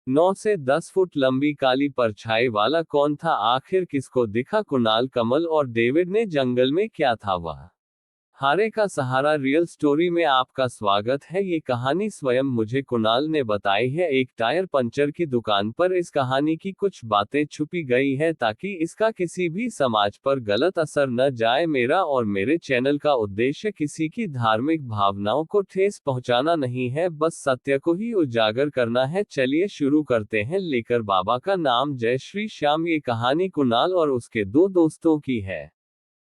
9 से 10 फुट लंबी काली परछाई वाला कौन था, आखिर किसको दिखा कुणाल, कमल और डेविड ने जंगल में, क्या था वह? हारे का सहारा रियल स्टोरी में आपका स्वागत है। ये कहानी स्वयं मुझे कुणाल ने बताई है। एक टायर पंचर की दुकान पर इस कहानी की कुछ बातें छुपी गई है ताकि इसका किसी भी समाज पर गलत असर न जाए। मेरा और मेरे चैनल का उद्देश्य किसी की धार्मिक भावनाओं को ठेस पहुंचाना नहीं है, बस सत्य को ही उजागर करना है। चलिए शुरू करते हैं। लेकर बाबा का नाम जय श्री श्याम। ये कहानी कुणाल और उसके दो दोस्तों की है।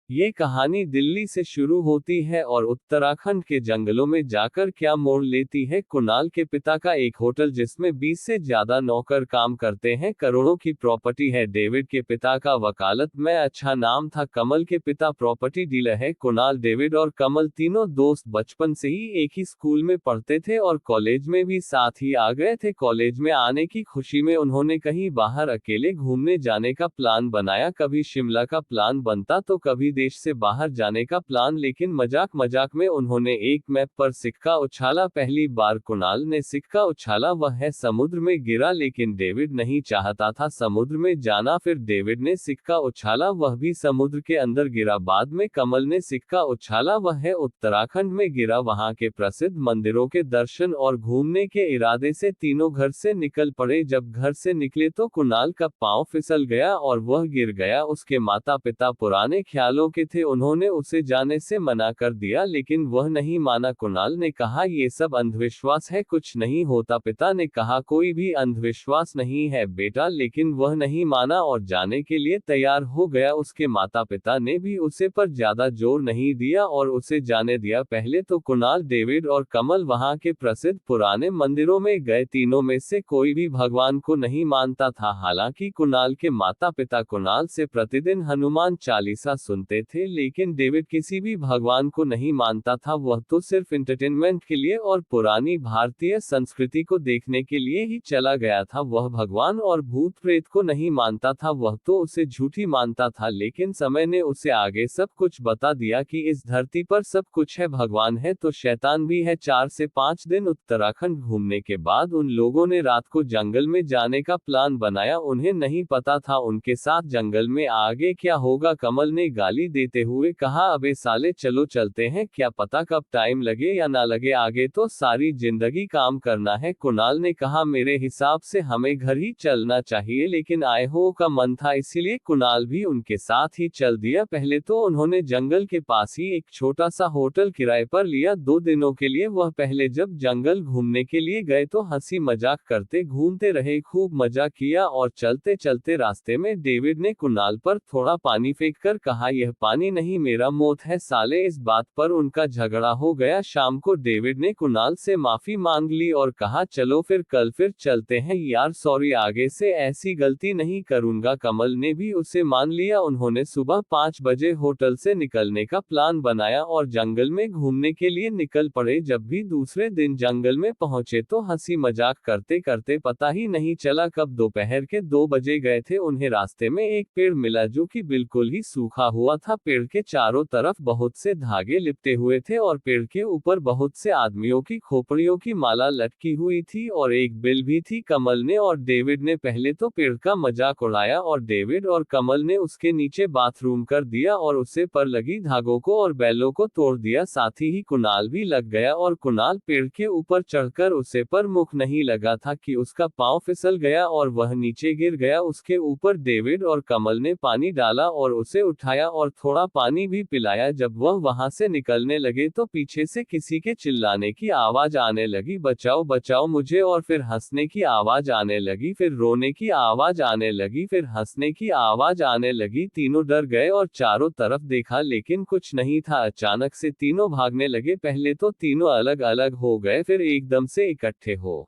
ये कहानी दिल्ली से शुरू होती है और उत्तराखंड के जंगलों में जाकर क्या मोड़ लेती है। कुणाल के पिता का एक होटल जिसमें 20 से ज्यादा नौकर काम करते हैं, करोड़ों की प्रॉपर्टी है। डेविड के पिता का वकालत में अच्छा नाम था। कमल के पिता प्रॉपर्टी डीलर है। कुणाल, डेविड और कमल तीनों दोस्त बचपन से ही एक ही स्कूल में पढ़ते थे और कॉलेज में भी साथ ही आ गए थे। कॉलेज में आने की खुशी में उन्होंने कहीं बाहर अकेले घूमने जाने का प्लान बनाया। कभी शिमला का प्लान बनता तो कभी देश से बाहर जाने का प्लान, लेकिन मजाक मजाक में उन्होंने एक मैप पर सिक्का उछाला। पहली बार कुणाल ने सिक्का उछाला वह है समुद्र में गिरा, लेकिन डेविड नहीं चाहता था समुद्र में जाना। फिर डेविड ने सिक्का उछाला, वह भी समुद्र के अंदर गिरा। बाद में कमल ने सिक्का उछाला, वह है उत्तराखंड में गिरा। वहां के प्रसिद्ध मंदिरों के दर्शन और घूमने के इरादे से तीनों घर से निकल पड़े। जब घर से निकले तो कुणाल का पांव फिसल गया और वह गिर गया। उसके माता पिता पुराने ख्यालों के थे, उन्होंने उसे जाने से मना कर दिया, लेकिन वह नहीं माना। कुणाल ने कहा ये सब अंधविश्वास है, कुछ नहीं होता। पिता ने कहा कोई भी अंधविश्वास नहीं है बेटा, लेकिन वह नहीं माना और जाने के लिए तैयार हो गया। उसके माता पिता ने भी उसे पर ज्यादा जोर नहीं दिया और उसे जाने दिया। पहले तो कुणाल, डेविड और कमल वहां के प्रसिद्ध पुराने मंदिरों में गए। तीनों में से कोई भी भगवान को नहीं मानता था। हालांकि कुणाल के माता पिता कुणाल से प्रतिदिन हनुमान चालीसा सुनते थे, लेकिन डेविड किसी भी भगवान को नहीं मानता था। वह तो सिर्फ एंटरटेनमेंट के लिए और पुरानी भारतीय संस्कृति को देखने के लिए ही चला गया था। वह भगवान और भूत प्रेत को नहीं मानता था, वह तो उसे झूठी मानता था। लेकिन समय ने उसे आगे सब कुछ बता दिया कि इस धरती पर सब कुछ है, भगवान है तो शैतान भी है। 4 से 5 दिन उत्तराखंड घूमने के बाद उन लोगों ने रात को जंगल में जाने का प्लान बनाया। उन्हें नहीं पता था उनके साथ जंगल में आगे क्या होगा। कमल ने गाली देते हुए कहा अबे साले चलो चलते हैं, क्या पता कब टाइम लगे या ना लगे, आगे तो सारी जिंदगी काम करना है। कुणाल ने कहा मेरे हिसाब से हमें घर ही चलना चाहिए, लेकिन आए हो का मन था इसीलिए कुणाल भी उनके साथ ही चल दिया। पहले तो उन्होंने जंगल के पास ही एक छोटा सा होटल किराए पर लिया 2 दिनों के लिए। वह पहले जब जंगल घूमने के लिए गए तो हंसी मजाक करते घूमते रहे, खूब मजा किया और चलते चलते रास्ते में डेविड ने कुणाल पर थोड़ा पानी फेंककर कहा यह पानी नहीं मेरा मौत है साले। इस बात पर उनका झगड़ा हो गया। शाम को डेविड ने कुणाल से माफी मांग ली और कहा चलो फिर कल फिर चलते हैं यार, सॉरी आगे से ऐसी गलती नहीं करूंगा। कमल ने भी उसे मान लिया। उन्होंने सुबह 5 बजे होटल से निकलने का प्लान बनाया और जंगल में घूमने के लिए निकल पड़े। जब भी दूसरे दिन जंगल में पहुंचे तो हंसी मजाक करते करते पता ही नहीं चला कब दोपहर के 2 बजे गए थे। उन्हें रास्ते में एक पेड़ मिला जो कि बिल्कुल ही सूखा हुआ था। पेड़ के चारों तरफ बहुत से धागे लिपटे हुए थे और पेड़ के ऊपर बहुत से आदमियों की खोपड़ियों की माला लटकी हुई थी और एक बिल भी थी। कमल ने और डेविड ने पहले तो पेड़ का मजाक उड़ाया और डेविड और कमल ने उसके नीचे बाथरूम कर दिया और उसे पर लगी धागों को और बैलों को तोड़ दिया। साथ ही कुणाल भी लग गया और कुणाल पेड़ के ऊपर चढ़कर उसे पर मुख नहीं लगा था कि उसका पांव फिसल गया और वह नीचे गिर गया। उसके ऊपर डेविड और कमल ने पानी डाला और उसे उठाया और थोड़ा पानी भी पिलाया। जब वह वहां से निकलने लगे तो पीछे से किसी के चिल्लाने की आवाज आने लगी, बचाओ बचाओ मुझे। और फिर हंसने की आवाज आने लगी, फिर रोने की आवाज आने लगी, फिर हंसने की आवाज आने लगी। तीनों डर गए और चारों तरफ देखा लेकिन कुछ नहीं था। अचानक से तीनों भागने लगे। पहले तो तीनों अलग अलग हो गए, फिर एकदम से इकट्ठे हो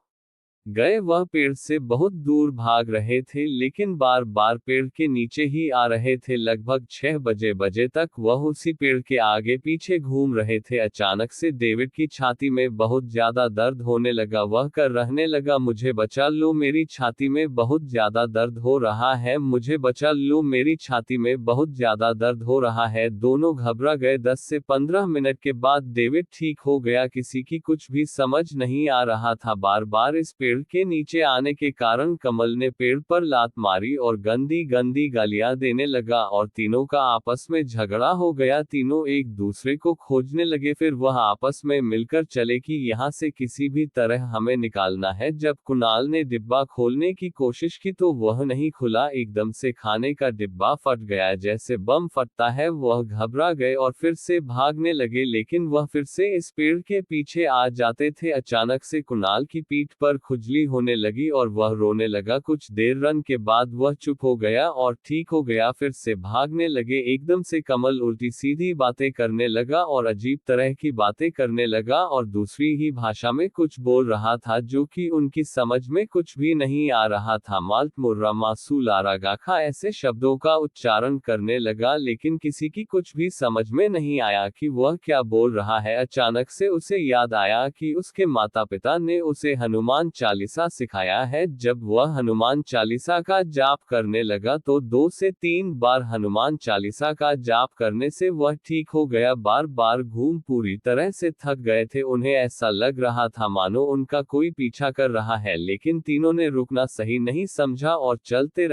गए। वह पेड़ से बहुत दूर भाग रहे थे लेकिन बार बार पेड़ के नीचे ही आ रहे थे। लगभग 6 बजे तक वह उसी पेड़ के आगे पीछे घूम रहे थे। अचानक से डेविड की छाती में बहुत ज्यादा दर्द होने लगा। वह कर रहने लगा मुझे बचा लो, मेरी छाती में बहुत ज्यादा दर्द हो रहा है, मुझे बचा लो, मेरी छाती में बहुत ज्यादा दर्द हो रहा है। दोनों घबरा गए। 10 से 15 मिनट के बाद डेविड ठीक हो गया। किसी की कुछ भी समझ नहीं आ रहा था। बार बार इस पेड़ पेड़ के नीचे आने के कारण कमल ने पेड़ पर लात मारी और गंदी गंदी गालियां देने लगा और तीनों का आपस में झगड़ा हो गया। तीनों एक दूसरे को खोजने लगे, फिर वह आपस में मिलकर चले कि यहाँ से किसी भी तरह हमें निकालना है। जब कुणाल ने डिब्बा खोलने की कोशिश की तो वह नहीं खुला। एकदम से खाने का डिब्बा फट गया, जैसे बम फटता है। वह घबरा गए और फिर से भागने लगे, लेकिन वह फिर से इस पेड़ के पीछे आ जाते थे। अचानक से कुणाल की पीठ पर खुजली होने लगी और वह रोने लगा। कुछ देर रन के बाद वह चुप हो गया और ठीक हो गया, फिर से भागने लगे। एकदम से कमल उल्टी सीधी बातें करने लगा और अजीब तरह की बातें करने लगा और दूसरी ही भाषा में कुछ बोल रहा था जो कि उनकी समझ में कुछ भी नहीं आ रहा था। माल्ट मुर्रा मासू लारा गाखा ऐसे शब्दों का उच्चारण करने लगा, लेकिन किसी की कुछ भी समझ में नहीं आया कि वह क्या बोल रहा है। अचानक से उसे याद आया कि उसके माता पिता ने उसे हनुमान चालीसा सिखाया है। जब वह हनुमान चालीसा का जाप करने लगा तो 2 से 3 बार हनुमान चालीसा का जाप करने से वह ठीक हो गया। बार बार घूम पूरी तरह से थक गए थे। उन्हें ऐसा लग रहा था मानो उनका कोई पीछा कर रहा है, लेकिन तीनों ने रुकना सही नहीं समझा और चलते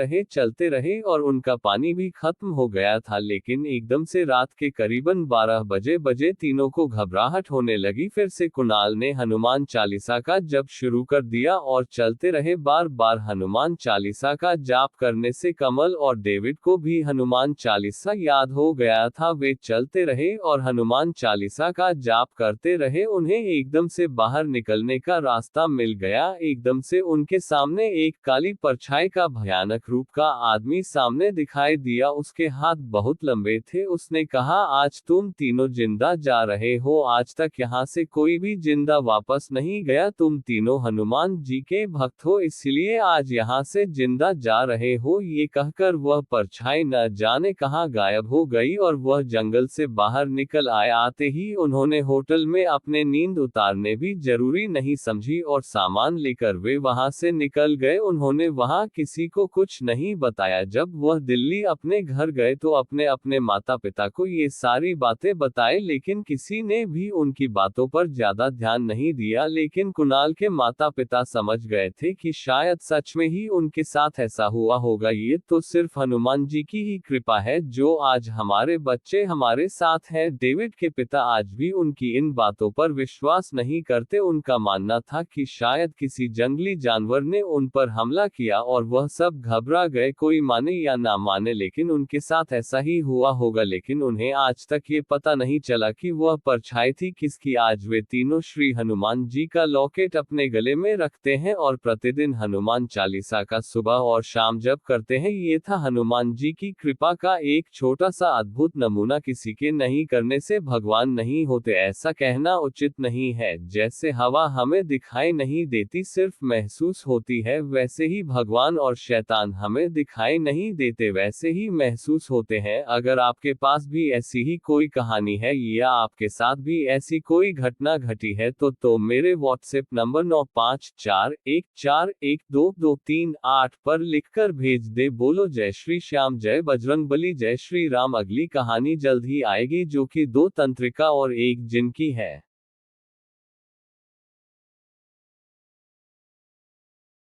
रहे और उनका पानी भी खत्म हो गया था। लेकिन एकदम से रात के करीबन 12 बजे तीनों को घबराहट होने लगी। फिर से कुणाल ने हनुमान चालीसा का जप शुरू कर दिया और चलते रहे। बार बार हनुमान चालीसा का जाप करने से कमल और डेविड को भी हनुमान चालीसा याद हो गया था। वे चलते रहे और हनुमान चालीसा का जाप करते रहे। उन्हें एकदम से बाहर निकलने का रास्ता मिल गया। एकदम से उनके सामने एक काली परछाई का भयानक रूप का आदमी सामने दिखाई दिया। उसके हाथ बहुत लंबे थे। उसने कहा, आज तुम तीनों जिंदा जा रहे हो। आज तक यहाँ से कोई भी जिंदा वापस नहीं गया। तुम तीनों हनुमान जी के भक्त हो, इसलिए आज यहाँ से जिंदा जा रहे हो। ये कहकर वह परछाई न जाने कहाँ गायब हो गई और वह जंगल से बाहर निकल आए। आते ही उन्होंने होटल में अपने नींद उतारने भी जरूरी नहीं समझी और सामान लेकर वे वहां से निकल गए। उन्होंने वहां किसी को कुछ नहीं बताया। जब वह दिल्ली अपने घर गए तो अपने अपने माता पिता को ये सारी बातें बताई, लेकिन किसी ने भी उनकी बातों पर ज्यादा ध्यान नहीं दिया। लेकिन कुणाल के माता पिता समझ गए थे कि शायद सच में ही उनके साथ ऐसा हुआ होगा। ये तो सिर्फ हनुमान जी की ही कृपा है जो आज हमारे बच्चे हमारे साथ हैं। डेविड के पिता आज भी उनकी इन बातों पर विश्वास नहीं करते। उनका मानना था कि शायद किसी जंगली जानवर ने उन पर हमला किया और वह सब घबरा गए। कोई माने या ना माने, लेकिन उनके साथ ऐसा ही हुआ होगा। लेकिन उन्हें आज तक ये पता नहीं चला कि वह परछाई थी किसकी। आज वे तीनों श्री हनुमान जी का लॉकेट अपने गले में रखते हैं और प्रतिदिन हनुमान चालीसा का सुबह और शाम जप करते हैं। ये था हनुमान जी की कृपा का एक छोटा सा अद्भुत नमूना। किसी के नहीं करने से भगवान नहीं होते, ऐसा कहना उचित नहीं है। जैसे हवा हमें दिखाई नहीं देती, सिर्फ महसूस होती है, वैसे ही भगवान और शैतान हमें दिखाई नहीं देते, वैसे ही महसूस होते हैं। अगर आपके पास भी ऐसी ही कोई कहानी है या आपके साथ भी ऐसी कोई घटना घटी है तो मेरे व्हाट्सएप नंबर 9541412238 पर लिखकर भेज दे। बोलो जय श्री श्याम, जय बजरंगबली, जय श्री राम। अगली कहानी जल्द ही आएगी जो कि 2 तंत्रिका और 1 जिन की है।